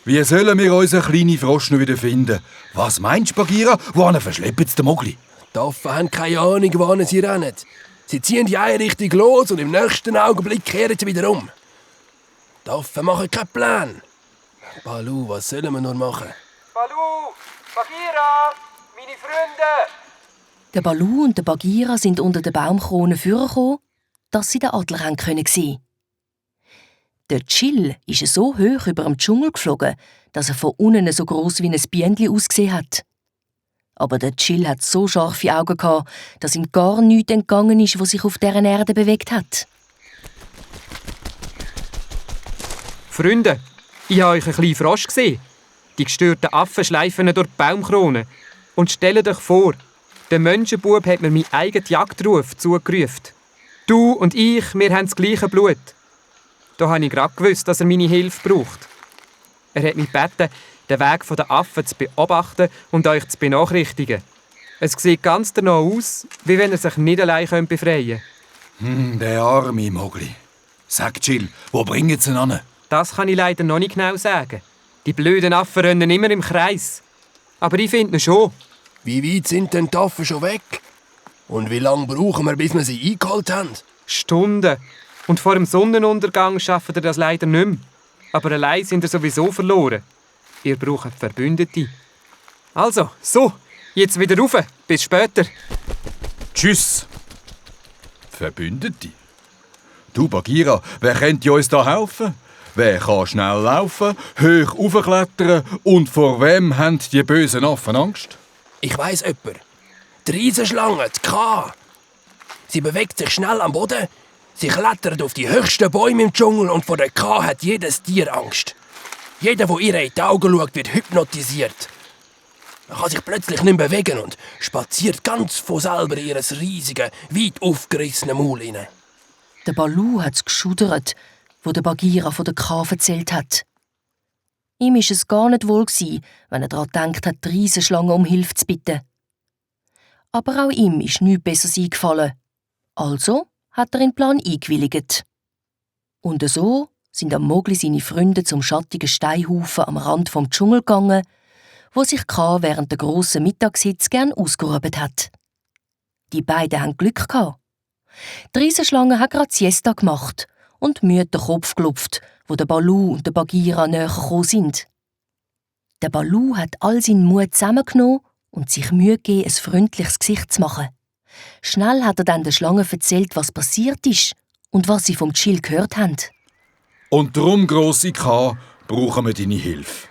Wie sollen wir unseren kleinen Frosch noch wieder finden? Was meinst du, Bagheera? Wohin verschleppen sie den Mogli? Die Affen haben keine Ahnung, wohin sie rennen. Sie ziehen die eine Richtung los und im nächsten Augenblick kehren sie wieder um. Die Affen machen keinen Plan. Balu, was sollen wir nur machen? Balu! Bagheera! Meine Freunde! Der Balu und der Bagheera sind unter der Baumkrone vorgekommen, dass sie den Adler sehen können. Der Chill ist so hoch über dem Dschungel geflogen, dass er von unten so gross wie ein Bienchen ausgesehen hat. Aber der Chill hat so scharfe Augen gehabt, dass ihm gar nichts entgangen ist, was sich auf dieser Erde bewegt hat. Freunde, ich habe euch einen kleinen Frosch gesehen. Die gestörten Affen schleifen ihn durch die Baumkrone. Und stellt euch vor, der Menschenbub hat mir meinen eigenen Jagdruf zugerufen. Du und ich, wir haben das gleiche Blut. Da habe ich gerade gewusst, dass er meine Hilfe braucht. Er hat mich gebeten, den Weg der Affen zu beobachten und euch zu benachrichtigen. Es sieht ganz danach aus, wie wenn er sich nicht allein befreien könnte. Der arme Mogli. Sag Chill, wo bringen sie ihn an? Das kann ich leider noch nicht genau sagen. Die blöden Affen rennen immer im Kreis. Aber ich finde ihn schon. Wie weit sind denn die Affen schon weg? Und wie lange brauchen wir, bis wir sie eingeholt haben? Stunden. Und vor dem Sonnenuntergang schaffen ihr das leider nicht mehr. Aber allein sind ihr sowieso verloren. Ihr braucht Verbündete. Also, so, jetzt wieder rauf. Bis später. Tschüss. Verbündete? Du, Bagheera, wer könnte uns da helfen? Wer kann schnell laufen, hoch raufklettern und vor wem haben die bösen Affen Angst? Ich weiss jemand. Die Riesenschlange, die K. Sie bewegt sich schnell am Boden. Sie klettert auf die höchsten Bäume im Dschungel und vor der K hat jedes Tier Angst. Jeder, der ihr in die Augen schaut, wird hypnotisiert. Man kann sich plötzlich nicht mehr bewegen und spaziert ganz von selber in ihr riesigen, weit aufgerissenen Maul hinein. Der Balu hat es geschudert, wo der Bagheera von der K erzählt hat. Ihm war es gar nicht wohl, wenn er daran gedacht hat, die Riesenschlange um Hilfe zu bitten. Aber auch ihm ist nichts Besseres eingefallen. Also hat er in den Plan eingewilligt. Und so sind am Mogli seine Freunde zum schattigen Steinhaufen am Rand vom Dschungel gegangen, wo sich K während der grossen Mittagshitze gern ausgeruht hat. Die beiden hatten Glück gehabt. Die Riesenschlange hat gerade Siesta gemacht und müde den Kopf gelupft, wo der Balu und der Bagheera näher gekommen sind. Der Balu hat all seinen Mut zusammengenommen und sich Mühe gegeben, ein freundliches Gesicht zu machen. Schnell hat er dann der Schlange erzählt, was passiert ist und was sie vom Chill gehört haben. Und darum, grosse K, brauchen wir deine Hilfe.